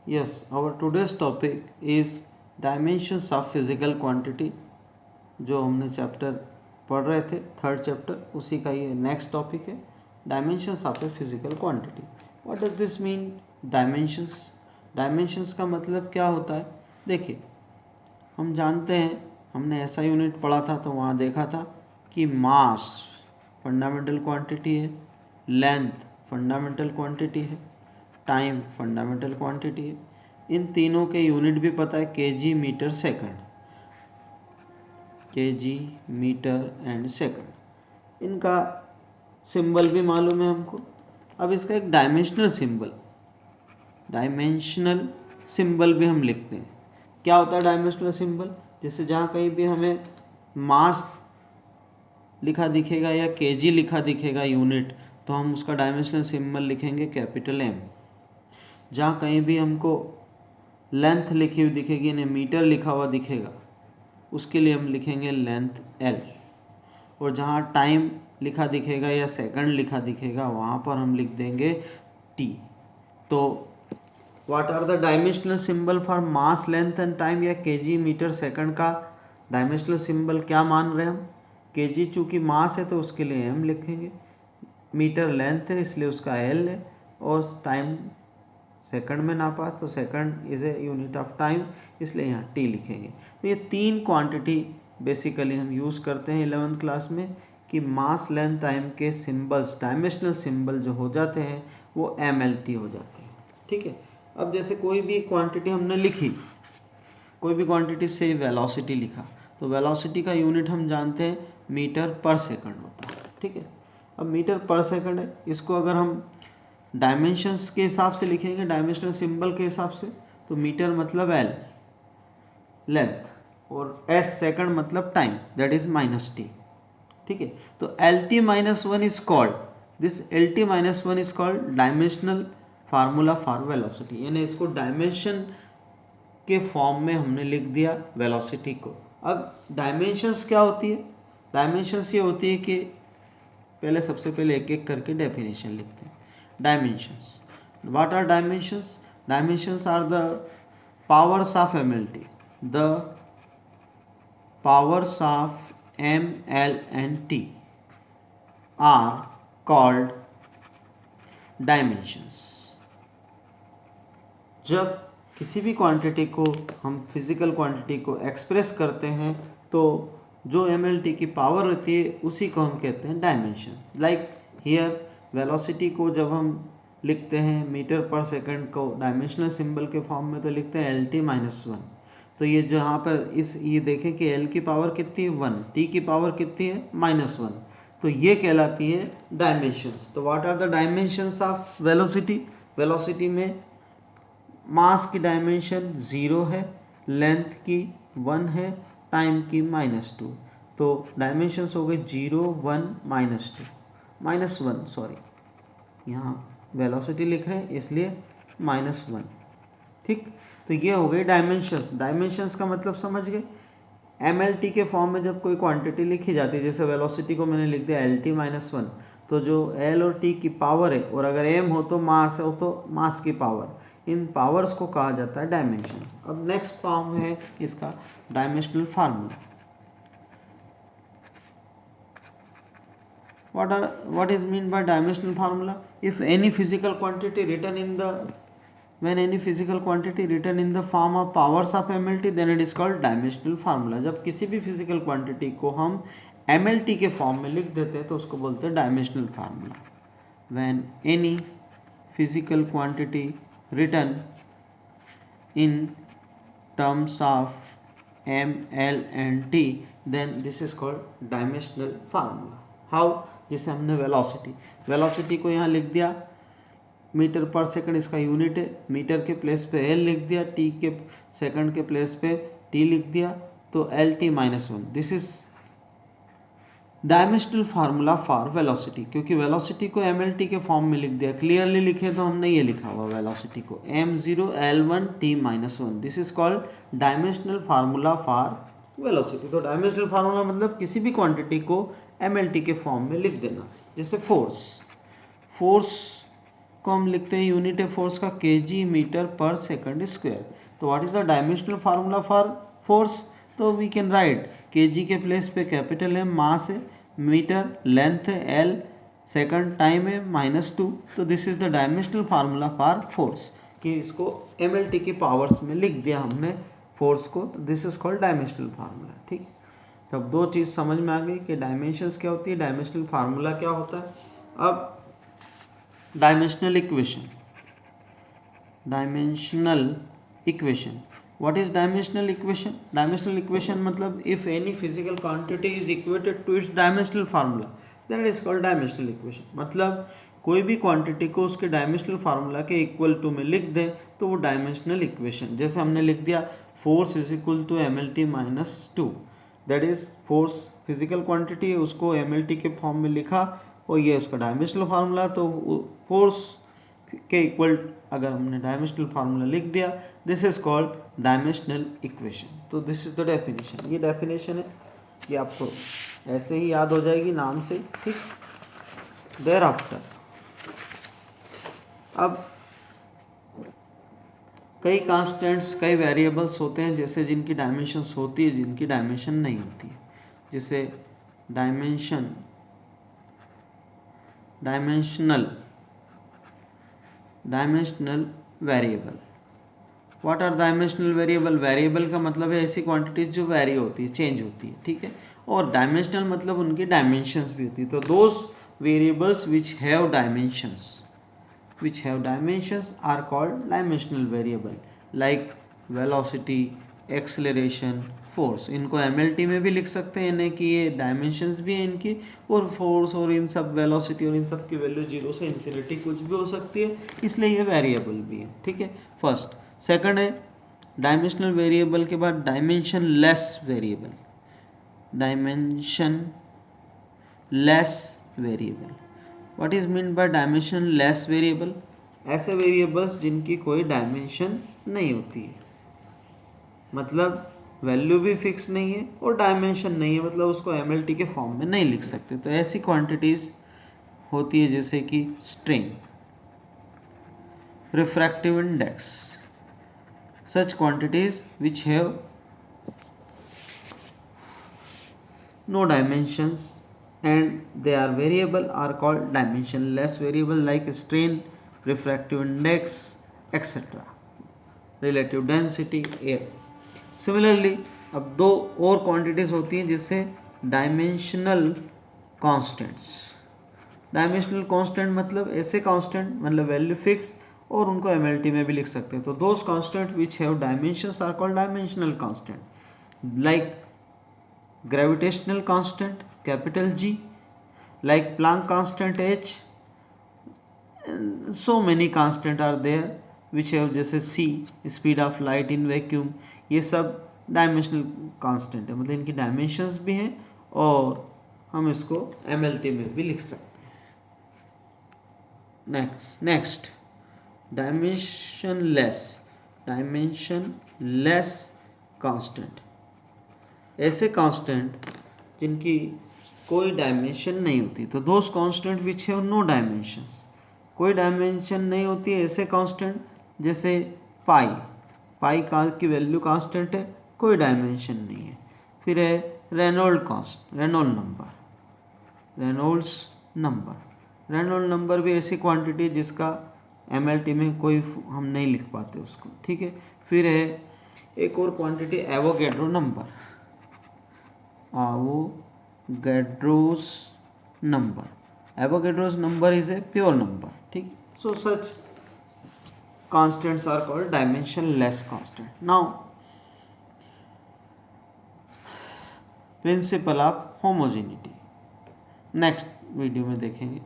Yes, our today's topic is dimensions of physical quantity. जो हमने chapter पढ़ रहे थे, थर्ड चैप्टर, उसी का ये नेक्स्ट टॉपिक है, dimensions of a physical quantity. What does this mean dimensions? Dimensions का मतलब क्या होता है? देखिए, हम जानते हैं, हमने ऐसा यूनिट पढ़ा था तो वहाँ देखा था कि मास फंडामेंटल क्वांटिटी है, लेंथ फंडामेंटल क्वांटिटी है, टाइम फंडामेंटल क्वांटिटी है. इन तीनों के यूनिट भी पता है, KG, metre, second. KG, metre and second, इनका सिंबल भी मालूम है हमको. अब इसका एक डायमेंशनल सिंबल भी हम लिखते हैं. क्या होता है डायमेंशनल सिंबल? जैसे जहाँ कहीं भी हमें मास लिखा दिखेगा या केजी लिखा दिखेगा यूनिट, तो हम उसका डायमेंशनल सिंबल लिखेंगे कैपिटल एम. जहाँ कहीं भी हमको लेंथ लिखी हुई दिखेगी यानी मीटर लिखा हुआ दिखेगा, उसके लिए हम लिखेंगे लेंथ एल. और जहाँ टाइम लिखा दिखेगा या सेकंड लिखा दिखेगा, वहाँ पर हम लिख देंगे टी. तो what are the dimensional symbol for mass, length and time? या केजी, मीटर, सेकंड का डायमेंशनल सिंबल क्या मान रहे हैं हम? केजी चूँकि मास है तो उसके लिए एम लिखेंगे, मीटर लेंथ है इसलिए उसका एल है, और टाइम सेकंड में नापा तो second is a unit of time, इसलिए यहाँ टी लिखेंगे. तो ये तीन क्वांटिटी बेसिकली हम यूज़ करते हैं 11th क्लास में कि मास, लेंथ, टाइम के सिंबल्स, डायमेंशनल सिंबल जो हो जाते हैं वो एम एल टी हो जाते हैं. ठीक है. अब जैसे कोई भी क्वांटिटी हमने लिखी, कोई भी क्वांटिटी से वेलोसिटी लिखा, तो वेलोसिटी का यूनिट हम जानते हैं मीटर पर सेकंड होता है. ठीक है. अब मीटर पर सेकंड है, इसको अगर हम डायमेंशंस के हिसाब से लिखेंगे, डायमेंशनल सिंबल के हिसाब से, तो मीटर मतलब एल, लेंथ, और एस सेकंड मतलब time, that is minus T. ठीक है. तो L T minus one is called, this L T minus one is called dimensional formula for velocity. यानी इसको डायमेंशन के फॉर्म में हमने लिख दिया वेलोसिटी को. अब डायमेंशंस क्या होती है? डायमेंशंस ये होती है कि पहले सबसे पहले एक एक करके डेफिनेशन लिखते हैं. Dimensions, what are dimensions? Dimensions are the powers of M L T, the powers of M L and T are called dimensions. जब किसी भी क्वांटिटी को हम फिजिकल क्वांटिटी को एक्सप्रेस करते हैं तो जो एम एल टी की पावर होती है उसी को हम कहते हैं डायमेंशन. लाइक हियर वेलोसिटी को जब हम लिखते हैं मीटर पर सेकंड को डायमेंशनल सिंबल के फॉर्म में, तो लिखते हैं एल टी माइनस वन. तो ये जहाँ पर ये देखें कि एल की पावर कितनी है, वन, टी की पावर कितनी है, माइनस वन, तो ये कहलाती है डायमेंशंस. तो what are the dimensions of velocity? Velocity में मास की डायमेंशन 0 है, लेंथ की 1 है, टाइम की -2. तो डायमेंशंस हो गए 0, 1, -2, -1, सॉरी, यहाँ वेलोसिटी लिख रहे हैं इसलिए -1. ठीक. तो ये हो गई डायमेंशंस. डायमेंशंस का मतलब समझ गए. एम एल टी के फॉर्म में जब कोई क्वांटिटी लिखी जाती है, जैसे वेलोसिटी को मैंने लिख दिया एल टी माइनस वन, तो जो एल और टी की पावर है, और अगर एम हो तो मास हो तो मास की पावर, इन पावर्स को कहा जाता है डायमेंशन. अब नेक्स्ट फॉर्म है इसका dimensional formula. what is mean by dimensional formula? If any physical quantity written in the when any physical quantity written in the form of powers of MLT, then it is called dimensional formula. जब किसी भी physical quantity को हम MLT के form में लिख देते हैं तो उसको बोलते हैं dimensional formula. when any physical quantity written in terms of M, L and T, then this is called dimensional formula. how? जिसे हमने वेलोसिटी को यहाँ लिख दिया मीटर पर सेकंड, इसका यूनिट है. मीटर के प्लेस पे एल लिख दिया, टी के सेकंड के प्लेस पे टी लिख दिया, तो L T minus one. This is dimensional formula for velocity. क्योंकि वेलोसिटी को एम एल टी के फॉर्म में लिख दिया, क्लियरली लिखे तो हमने ये लिखा हुआ वेलोसिटी को m0 l1 t minus one. This is called dimensional formula for velocity. तो डायमेंशनल फार्मूला मतलब किसी भी क्वांटिटी को एम एल टी के फॉर्म में लिख देना. जैसे फोर्स को हम लिखते हैं यूनिट है फोर्स का केजी मीटर पर सेकंड स्क्वायर। तो what is the dimensional formula for force? तो वी कैन राइट केजी के प्लेस पे कैपिटल एम मास है, मीटर लेंथ है एल, सेकंड टाइम है -2। तो this is the dimensional formula for force, कि इसको एमएलटी की पावर्स में लिख दिया हमने फोर्स को। This is called dimensional formula. ठीक है, तब दो चीज़ समझ में आ गई कि डायमेंशंस क्या होती है, डायमेंशनल फार्मूला क्या होता है। अब dimensional equation, dimensional equation, what is dimensional equation? Dimensional equation मतलब if any physical quantity is equated to its dimensional formula then it is called dimensional equation. मतलब कोई भी क्वांटिटी को उसके डायमेंशनल फार्मूला के इक्वल टू में लिख दें तो वो डायमेंशनल इक्वेशन, जैसे हमने लिख दिया force is equal to MLT -2, that is force physical quantity है, उसको MLT के फॉर्म में लिखा और ये उसका डायमेंशनल फार्मूला। तो फोर्स के इक्वल अगर हमने डायमेंशनल फार्मूला लिख दिया, this is called dimensional equation. तो दिस इज द डेफिनेशन, ये डेफिनेशन है, ये आपको ऐसे ही याद हो जाएगी नाम से। ठीक, देयर आफ्टर अब कई कांस्टेंट्स, कई वेरिएबल्स होते हैं जैसे जिनकी डायमेंशंस होती है, जिनकी डायमेंशन नहीं होती है, जैसे dimensional variable. What are dimensional variable? Variable का मतलब है ऐसी क्वांटिटीज जो वेरी होती है, चेंज होती है। ठीक है, और डायमेंशनल मतलब उनकी डायमेंशंस भी होती है। तो those variables which have dimensions are called dimensional variable, like velocity, acceleration, force। इनको MLT में भी लिख सकते हैं, यानी कि ये डायमेंशंस भी हैं इनकी, और फोर्स और इन सब वेलोसिटी और इन सब की वैल्यू 0 से इन्फिनिटी कुछ भी हो सकती है, इसलिए ये वेरिएबल भी है। ठीक है, फर्स्ट। सेकंड है डायमेंशनल वेरिएबल के बाद dimension less variable. What is mean by dimension less variable? ऐसे वेरिएबल्स जिनकी कोई डायमेंशन नहीं होती है, मतलब वैल्यू भी फिक्स नहीं है और डायमेंशन नहीं है, मतलब उसको MLT के फॉर्म में नहीं लिख सकते। तो ऐसी क्वांटिटीज होती है जैसे कि strain, refractive index, such quantities which have no dimensions and they are variable are called dimensionless variable, like strain, refractive index, etc. relative density, air। Similarly अब दो और क्वांटिटीज होती हैं जिससे डायमेंशनल कांस्टेंट्स। डायमेंशनल कांस्टेंट मतलब ऐसे constant, मतलब value fix और उनको MLT में भी लिख सकते हैं। तो those constant which have dimensions are called dimensional constant, like gravitational constant capital G, like Planck constant H, and so many constant are there which have, जैसे C, speed of light in vacuum, ये सब dimensional constant है, मतलब इनकी dimensions भी हैं और हम इसको MLT में भी लिख सकते हैं। नेक्स्ट डायमेंशनलेस कांस्टेंट, ऐसे कांस्टेंट जिनकी कोई डायमेंशन नहीं होती। तो those constant which have no dimensions, कोई डायमेंशन नहीं होती है ऐसे कांस्टेंट, जैसे पाई की वैल्यू कांस्टेंट है, कोई डायमेंशन नहीं है। फिर है रेनॉल्ड्स नंबर भी ऐसी क्वांटिटी जिसका MLT में कोई हम नहीं लिख पाते उसको। ठीक है, फिर है एक और quantity Avogadro number is a pure number. ठीक, so such constants are called dimensionless constant. Now principle of homogeneity next video में देखेंगे।